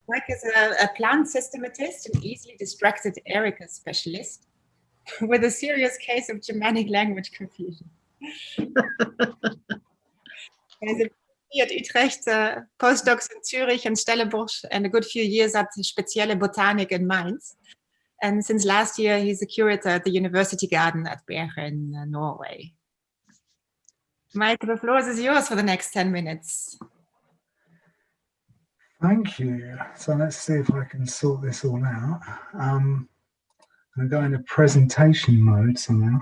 Mike is a plant systematist and easily distracted Erica specialist with a serious case of Germanic language confusion. As a at Utrecht, postdocs in Zurich and Stellenbosch, and a good few years at Spezielle Botanik in Mainz. And since last year, he's a curator at the University Garden at Bergen, Norway. Mike, the floor is yours for the next 10 minutes. Thank you. So let's see if I can sort this all out. I'm going to go into presentation mode somehow.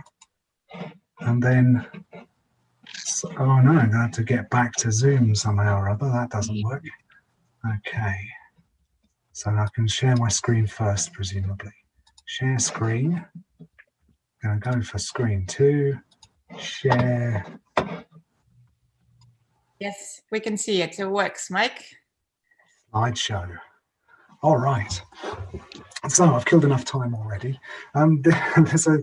And then, oh no, I'm going to have to get back to Zoom somehow or other. That doesn't work. Okay. So I can share my screen first, presumably. Share screen. I'm going to go for screen 2. Share. Yes, we can see it. It works, Mike. Slideshow. All right. So I've killed enough time already. So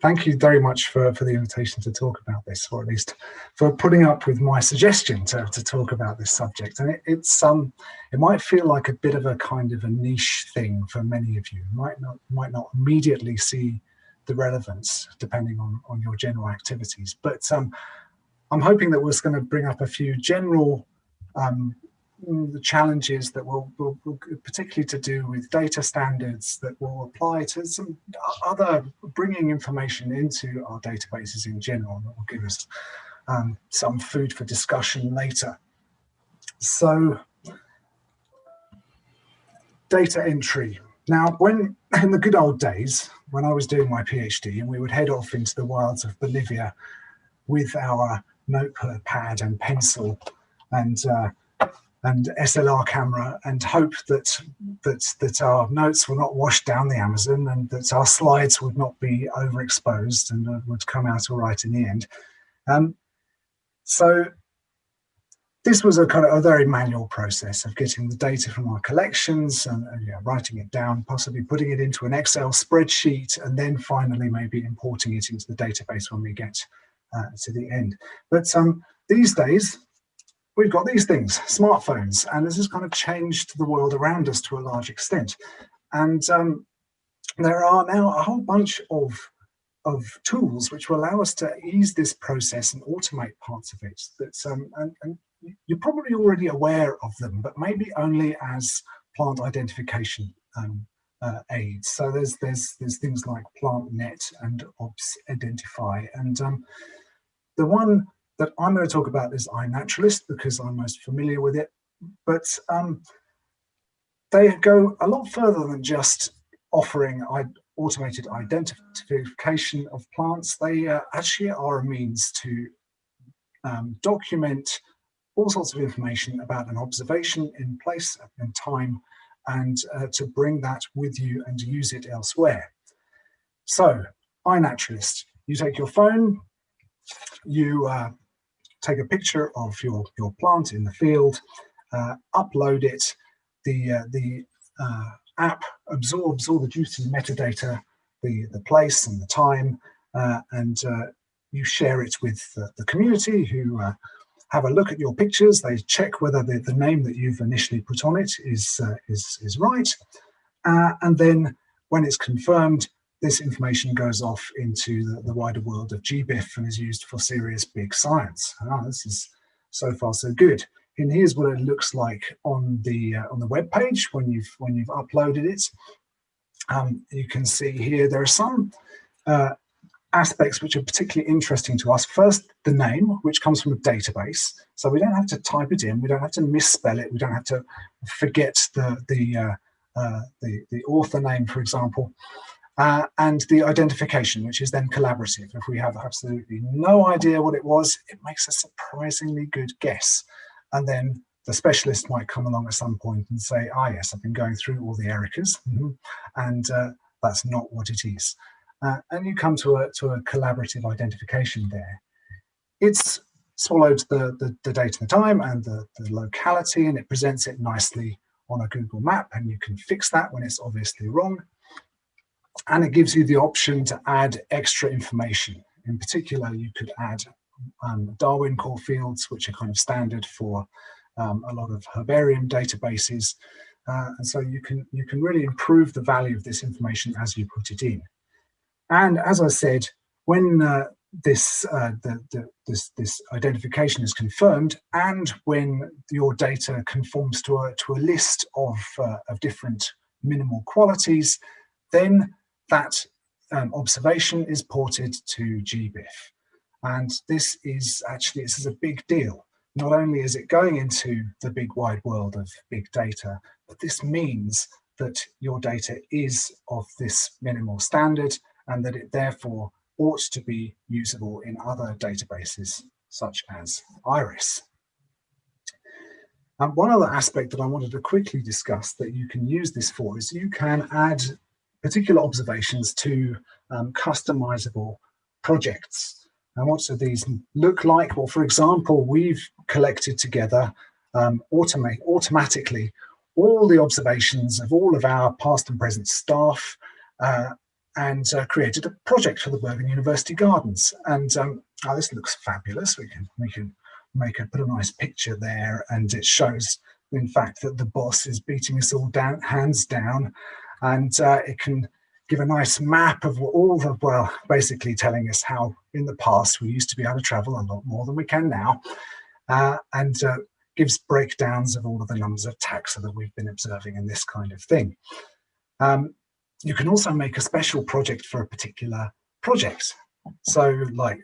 thank you very much for the invitation to talk about this, or at least for putting up with my suggestion to talk about this subject. And it might feel like a bit of a kind of a niche thing for many of you. Might not immediately see the relevance depending on your general activities. But I'm hoping that we're going to bring up a few general the challenges that will particularly to do with data standards that will apply to some other bringing information into our databases in general, that will give us some food for discussion later. So data entry. Now, when in the good old days, when I was doing my PhD and we would head off into the wilds of Bolivia with our notepad and pencil and SLR camera, and hope that our notes were not washed down the Amazon and that our slides would not be overexposed and would come out all right in the end. So this was a kind of a very manual process of getting the data from our collections and writing it down, possibly putting it into an Excel spreadsheet, and then finally maybe importing it into the database when we get to the end. But these days, we've got these things, smartphones, and this has kind of changed the world around us to a large extent. And there are now a whole bunch of tools which will allow us to ease this process and automate parts of it. That's and you're probably already aware of them, but maybe only as plant identification aids. So there's things like PlantNet and ObsIdentify, and the one that I'm going to talk about is iNaturalist because I'm most familiar with it, but they go a lot further than just offering automated identification of plants. They actually are a means to document all sorts of information about an observation in place and time, and to bring that with you and use it elsewhere. So iNaturalist, you take your phone, you take a picture of your plant in the field, upload it, the app absorbs all the juicy metadata, the place and the time, and you share it with the community who have a look at your pictures. They check whether the name that you've initially put on it is right, and then when it's confirmed, this information goes off into the wider world of GBIF and is used for serious big science. This is so far so good. And here's what it looks like on the web page when you've uploaded it. You can see here there are some aspects which are particularly interesting to us. First, the name, which comes from a database, so we don't have to type it in, we don't have to misspell it, we don't have to forget the author name, for example. And the identification, which is then collaborative. If we have absolutely no idea what it was, it makes a surprisingly good guess. And then the specialist might come along at some point and say, yes, I've been going through all the Ericas, and that's not what it is. And you come to a collaborative identification there. It's swallowed the date and the time and the locality, and it presents it nicely on a Google map, and you can fix that when it's obviously wrong. And it gives you the option to add extra information. In particular, you could add Darwin core fields, which are kind of standard for a lot of herbarium databases. And so you can really improve the value of this information as you put it in. And as I said, when this identification is confirmed, and when your data conforms to a list of different minimal qualities, then that observation is ported to GBIF. And this is a big deal. Not only is it going into the big wide world of big data, but this means that your data is of this minimal standard and that it therefore ought to be usable in other databases such as IRIS. And one other aspect that I wanted to quickly discuss that you can use this for is you can add particular observations to customizable projects. And what do these look like? Well, for example, we've collected together automatically all the observations of all of our past and present staff and created a project for the Bergen University Gardens. And oh, this looks fabulous. We can put a nice picture there, and it shows, in fact, that the boss is beating us all down, hands down, and it can give a nice map of all the, well, basically telling us how in the past we used to be able to travel a lot more than we can now, and gives breakdowns of all of the numbers of taxa that we've been observing and this kind of thing. You can also make a special project for a particular project. So like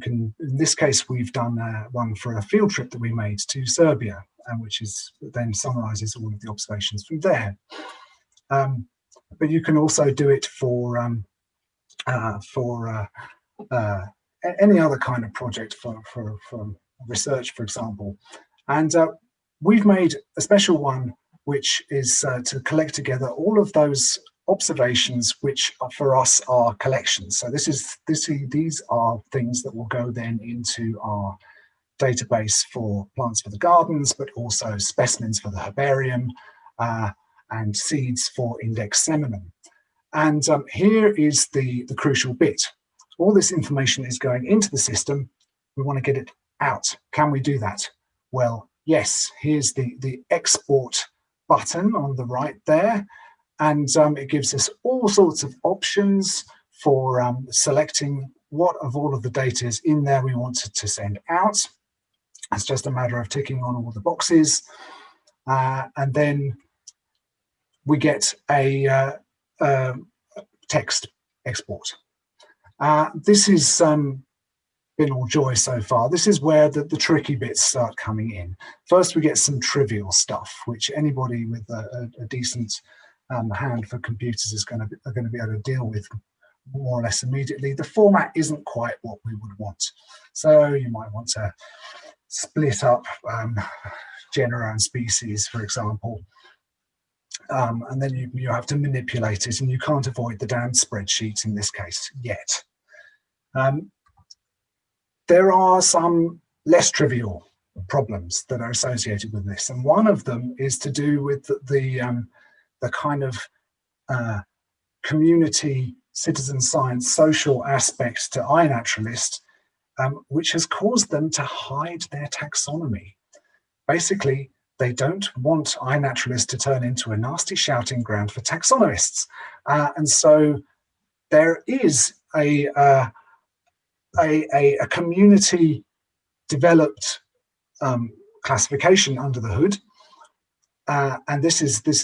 in this case, we've done one for a field trip that we made to Serbia, which is then summarizes all of the observations from there. But you can also do it for any other kind of project for research, for example. And we've made a special one, which is to collect together all of those observations which for us are collections. So these are things that will go then into our database for plants for the gardens, but also specimens for the herbarium and seeds for index seminum. And here is the crucial bit. All this information is going into the system. We want to get it out. Can we do that? Well, yes. Here's the export button on the right there. And it gives us all sorts of options for selecting what of all of the data is in there we want to send out. It's just a matter of ticking on all the boxes. And then we get a text export. This has been all joy so far. This is where the tricky bits start coming in. First, we get some trivial stuff, which anybody with a decent hand for computers are going to be able to deal with more or less immediately. The format isn't quite what we would want. So you might want to split up genera and species, for example. And then you have to manipulate it, and you can't avoid the damn spreadsheet in this case yet. There are some less trivial problems that are associated with this, and one of them is to do with the kind of community, citizen science, social aspects to iNaturalist, which has caused them to hide their taxonomy. Basically, they don't want iNaturalist to turn into a nasty shouting ground for taxonomists. And so there is a community developed classification under the hood. And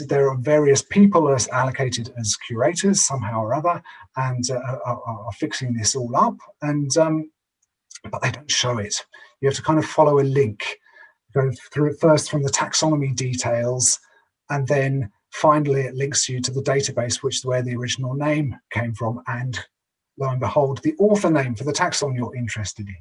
there are various people as allocated as curators somehow or other, and are fixing this all up. And but they don't show it. You have to kind of follow a link, go through it first from the taxonomy details, and then finally it links you to the database, where the original name came from, and lo and behold, the author name for the taxon you're interested in.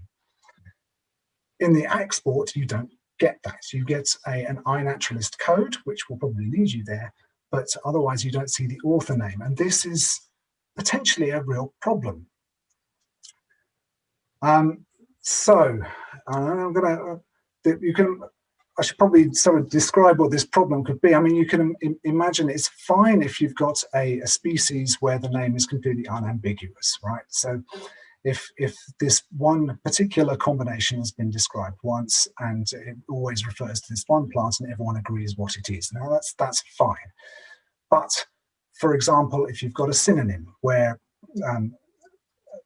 In the export, you don't get that. You get an iNaturalist code, which will probably lead you there, but otherwise you don't see the author name. And this is potentially a real problem. So I'm gonna, I should probably sort of describe what this problem could be. I mean, you can imagine it's fine if you've got a species where the name is completely unambiguous, right? So if this one particular combination has been described once and it always refers to this one plant and everyone agrees what it is. Now that's fine. But for example, if you've got a synonym where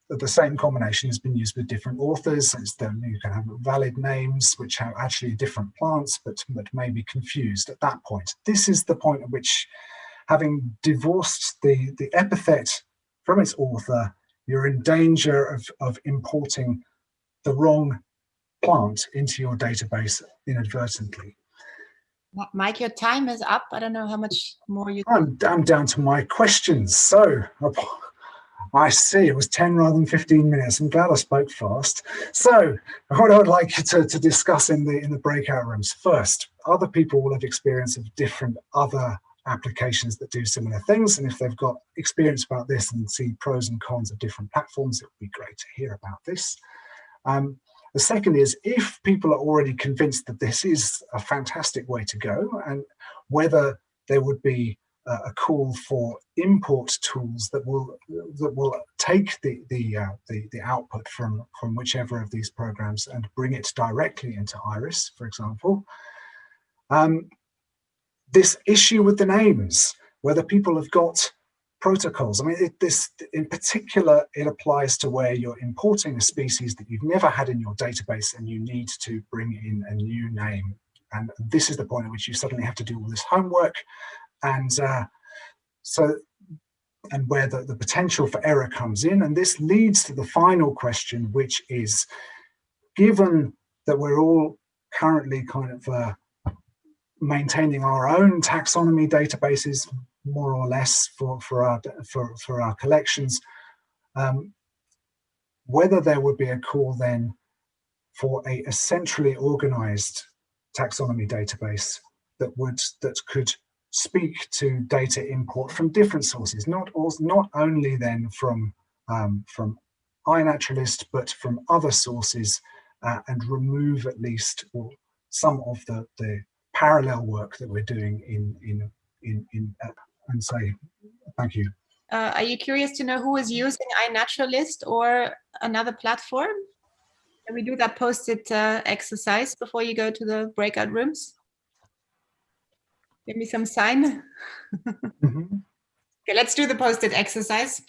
the same combination has been used with different authors, you can have valid names which have actually different plants but may be confused at that point. This is the point at which, having divorced the epithet from its author, you're in danger of importing the wrong plant into your database inadvertently. Mike, your time is up. I don't know how much more you... I'm down to my questions. So I see it was 10 rather than 15 minutes. I'm glad I spoke fast. So what I would like you to discuss in the breakout rooms. First, other people will have experience of different other applications that do similar things. And if they've got experience about this and see pros and cons of different platforms, it would be great to hear about this. The second is, if people are already convinced that this is a fantastic way to go, and whether there would be a call for import tools that will take the output from whichever of these programs and bring it directly into Iris, for example. This issue with the names, whether people have got protocols. I mean, this in particular, it applies to where you're importing a species that you've never had in your database and you need to bring in a new name. And this is the point at which you suddenly have to do all this homework. And and where the potential for error comes in. And this leads to the final question, which is, given that we're all currently kind of maintaining our own taxonomy databases, more or less for our collections, whether there would be a call then for a centrally organized taxonomy database that could speak to data import from different sources, not only then from iNaturalist, but from other sources, and remove at least some of the parallel work that we're doing and say thank you. Are you curious to know who is using iNaturalist or another platform? Can we do that post-it exercise before you go to the breakout rooms? Give me some sign. Mm-hmm. Okay, let's do the post-it exercise.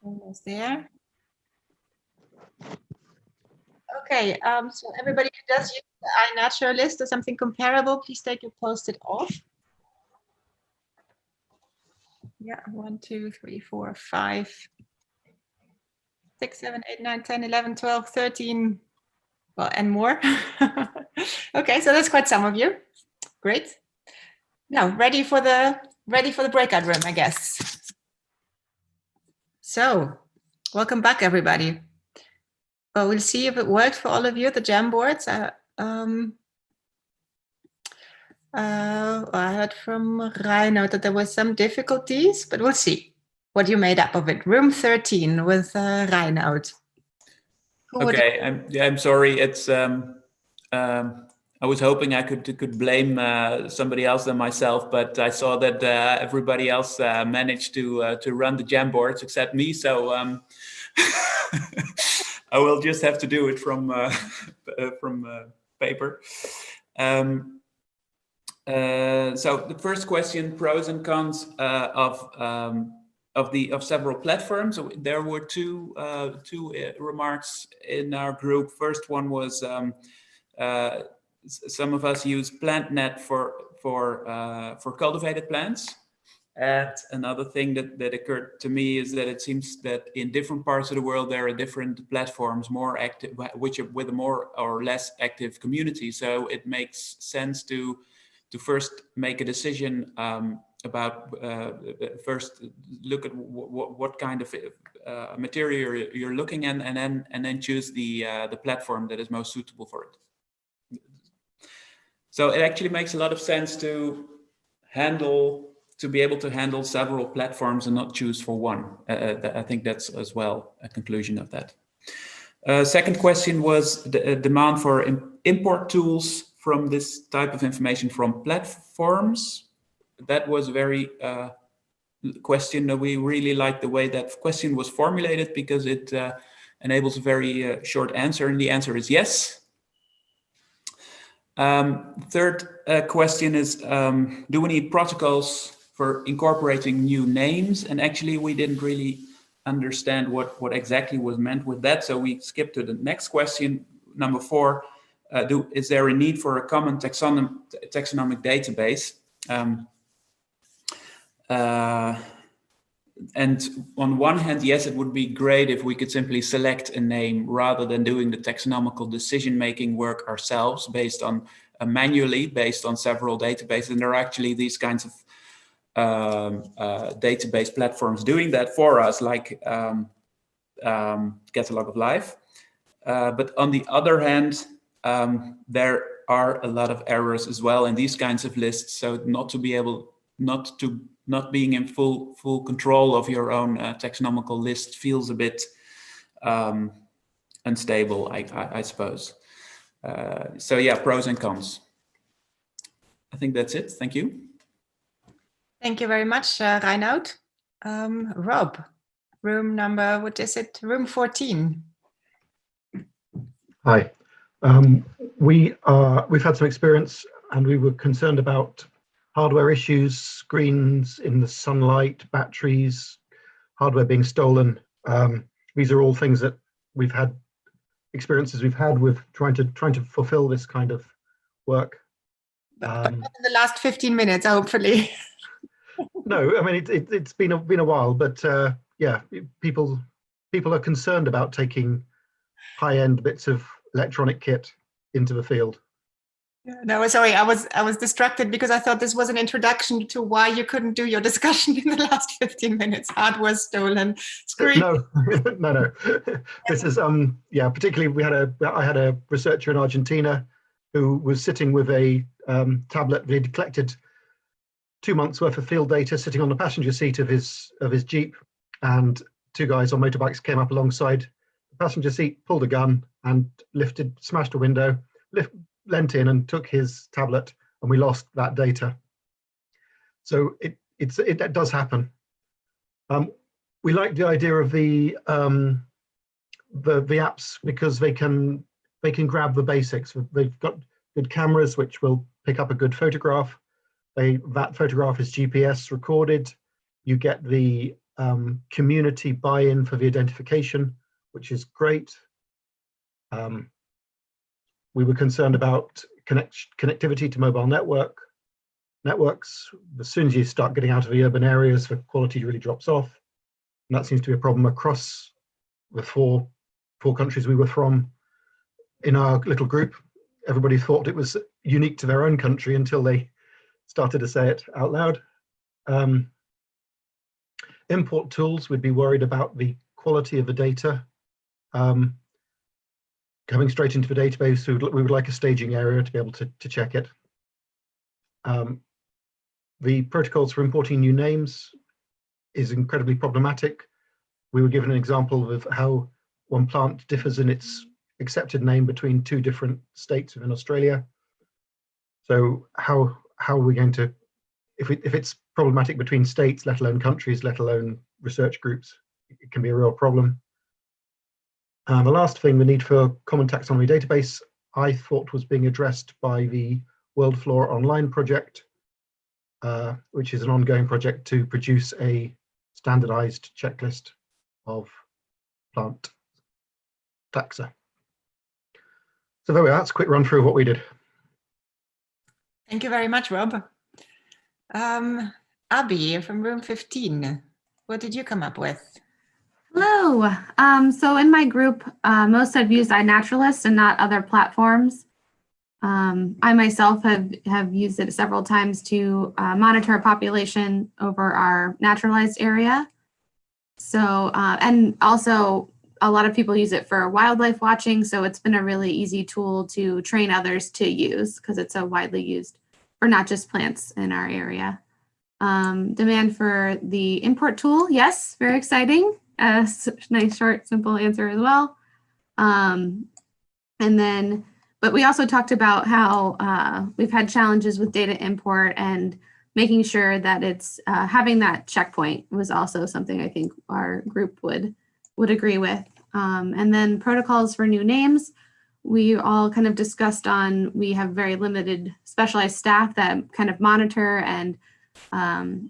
Almost there. Okay, so everybody who does use the iNaturalist or something comparable, please take your post-it off. Yeah, 1, 2, 3, 4, 5, 6, 7, 8, 9, 10, 11, 12, 13, well, and more. Okay, so that's quite some of you. Great. Now, ready for the breakout room, I guess. So, welcome back, everybody. Well, we'll see if it worked for all of you, the Jamboards. I heard from Reino that there were some difficulties, but we'll see what you made up of it. Room 13 with Reino. Okay, I'm sorry. It's I was hoping I could blame somebody else than myself, but I saw that everybody else managed to run the Jamboards except me. So I will just have to do it from paper. So the first question: pros and cons of several platforms. So there were two remarks in our group. First one was some of us use PlantNet for cultivated plants. And another thing that occurred to me is that it seems that in different parts of the world there are different platforms more active, which are with a more or less active community. So it makes sense to first make a decision about first look at what kind of material you're looking at, and then choose the platform that is most suitable for it. So it actually makes a lot of sense to be able to handle several platforms and not choose for one. I think that's as well a conclusion of that. Second question was the demand for import tools from this type of information from platforms. That was very question that we really like the way that question was formulated, because it enables a very short answer, and the answer is yes. Third question is, do we need protocols for incorporating new names? And actually we didn't really understand what exactly was meant with that, so we skipped to the next question, number 4. Is there a need for a common taxonomic database? And on one hand, yes, it would be great if we could simply select a name rather than doing the taxonomical decision-making work ourselves based on manually based on several databases. And there are actually these kinds of database platforms doing that for us, like Catalog of Life. But on the other hand, there are a lot of errors as well in these kinds of lists. So not being in full control of your own taxonomical list feels a bit unstable, I suppose. So yeah, pros and cons. I think that's it. Thank you. Thank you very much, Reinoud. Rob, room number, what is it? Room 14. Hi. We've had some experience, and we were concerned about hardware issues, screens in the sunlight, batteries, hardware being stolen. These are all things that we've had experiences we've had with trying to fulfill this kind of work. But not in the last 15 minutes, hopefully. No, I mean it's been a while, but yeah, people are concerned about taking high-end bits of electronic kit into the field. No, sorry, I was distracted because I thought this was an introduction to why you couldn't do your discussion in the last 15 minutes. Hardware stolen, screen. No, no. This is yeah. Particularly, I had a researcher in Argentina who was sitting with a tablet. He'd collected 2 months worth of field data, sitting on the passenger seat of his Jeep, and 2 guys on motorbikes came up alongside the passenger seat, pulled a gun, and smashed a window, leant in and took his tablet, and we lost that data. So it does happen. We like the idea of the apps because they can grab the basics. They've got good cameras which will pick up a good photograph. That photograph is GPS recorded. You get the community buy-in for the identification, which is great. We were concerned about connectivity to mobile networks. As soon as you start getting out of the urban areas, the quality really drops off. And that seems to be a problem across the four countries we were from. In our little group, everybody thought it was unique to their own country until they started to say it out loud. Import tools, we'd be worried about the quality of the data. Coming straight into the database, we would like a staging area to be able to check it. The protocols for importing new names is incredibly problematic. We were given an example of how one plant differs in its accepted name between 2 different states within Australia. So how are we going to, if it's problematic between states, let alone countries, let alone research groups, it can be a real problem. The last thing, the need for a common taxonomy database, I thought was being addressed by the World Flora Online project, which is an ongoing project to produce a standardized checklist of plant taxa. So there we are, that's a quick run through of what we did. Thank you very much, Rob. Abby from room 15, what did you come up with? Hello. So in my group, most have used iNaturalist and not other platforms. I myself have used it several times to monitor a population over our naturalized area. So, and also a lot of people use it for wildlife watching. So it's been a really easy tool to train others to use because it's so widely used for not just plants in our area. Demand for the import tool. Yes, very exciting. Nice, short, simple answer as well. And then, but we also talked about how we've had challenges with data import, and making sure that it's having that checkpoint was also something I think our group would agree with. And then protocols for new names, we all kind of discussed on, we have very limited specialized staff that kind of monitor and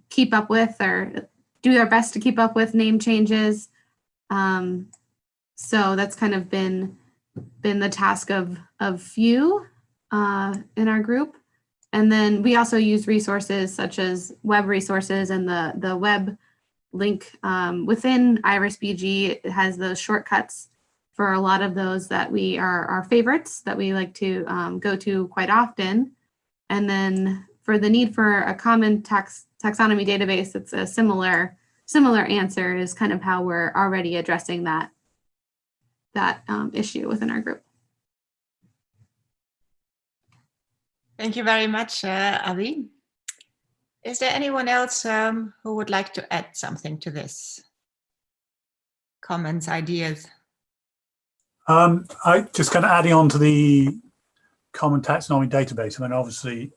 keep up with, or do their best to keep up with name changes. So that's kind of been the task of few in our group. And then we also use resources such as web resources, and the web link within IrisBG. It has those shortcuts for a lot of those that we are our favorites that we like to go to quite often. And then for the need for a common taxonomy database, it's a similar answer, is kind of how we're already addressing that issue within our group. Thank you very much, Avi. Is there anyone else who would like to add something to this? Comments, ideas? I just kind of adding on to the common taxonomy database. I mean, obviously,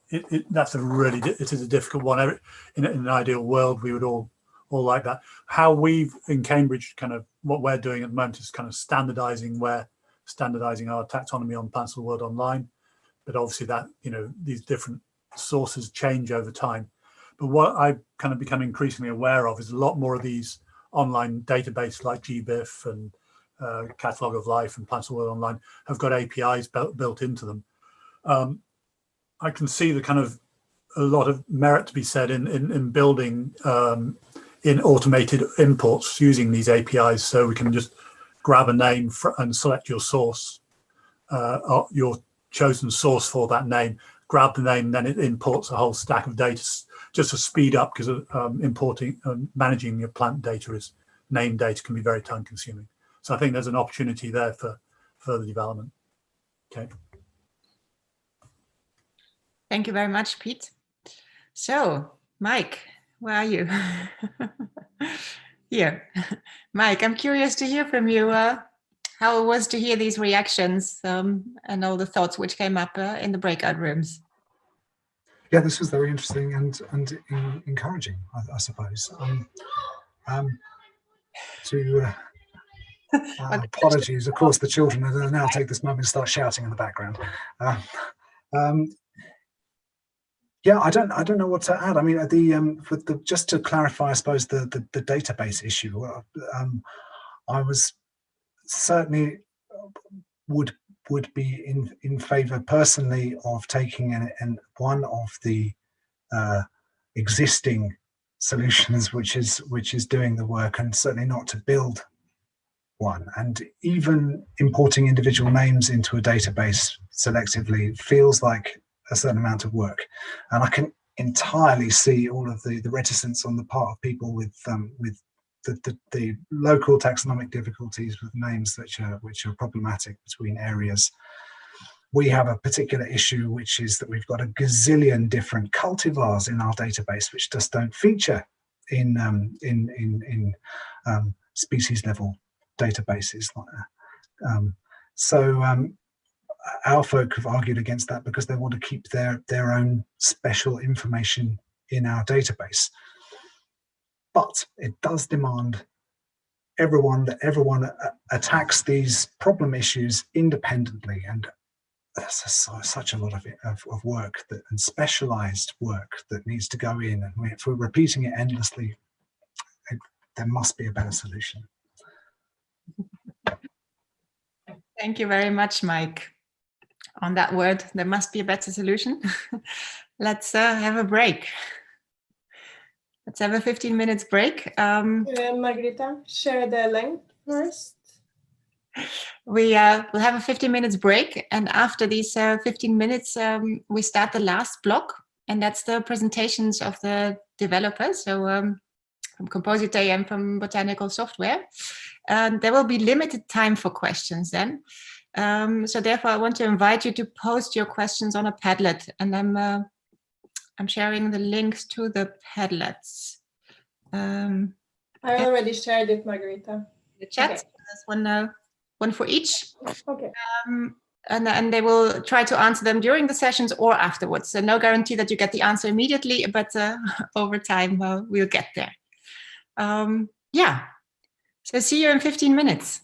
that's it is a difficult one. In an ideal world, we would all like that. How we've in Cambridge, kind of what we're doing at the moment is kind of standardizing our taxonomy on Plants of the World Online. But obviously that, these different sources change over time. But what I've kind of become increasingly aware of is a lot more of these online databases like GBIF and Catalogue of Life and Plants of the World Online have got APIs built into them. I can see the kind of a lot of merit to be said in building in automated imports using these APIs, so we can just grab a name and select your source, your chosen source for that name, grab the name, then it imports a whole stack of data just to speed up, because importing and managing your plant data name data can be very time consuming. So I think there's an opportunity there for further development. Okay. Thank you very much, Pete. So, Mike, where are you? Here. Mike, I'm curious to hear from you how it was to hear these reactions and all the thoughts which came up in the breakout rooms. Yeah, this was very interesting and encouraging, I suppose. Apologies, of course, the children will now take this moment to start shouting in the background. Yeah, I don't know what to add. I mean, just to clarify, I suppose the database issue. I was certainly would be in favour personally of taking one of the existing solutions, which is doing the work, and certainly not to build one. And even importing individual names into a database selectively feels like a certain amount of work, and I can entirely see all of the reticence on the part of people with the local taxonomic difficulties with names which are problematic between areas. We have a particular issue, which is that we've got a gazillion different cultivars in our database which just don't feature in species level databases. Our folk have argued against that because they want to keep their own special information in our database. But it does demand that everyone attacks these problem issues independently, and that's such a lot of work and specialized work that needs to go in. And if we're repeating it endlessly, there must be a better solution. Thank you very much, Mike. On that word, there must be a better solution. Let's have a break. Let's have a 15 minutes break. Margherita, share the link first. We'll have a 15 minutes break, and after these 15 minutes, we start the last block, and that's the presentations of the developers. So from Composite and from Botanical Software. There will be limited time for questions then. So therefore, I want to invite you to post your questions on a Padlet, and I'm sharing the links to the Padlets. I already shared it, Margherita. The chat. Okay. There's one one for each. Okay. And they will try to answer them during the sessions or afterwards. So no guarantee that you get the answer immediately, but over time we'll get there. Yeah, so see you in 15 minutes.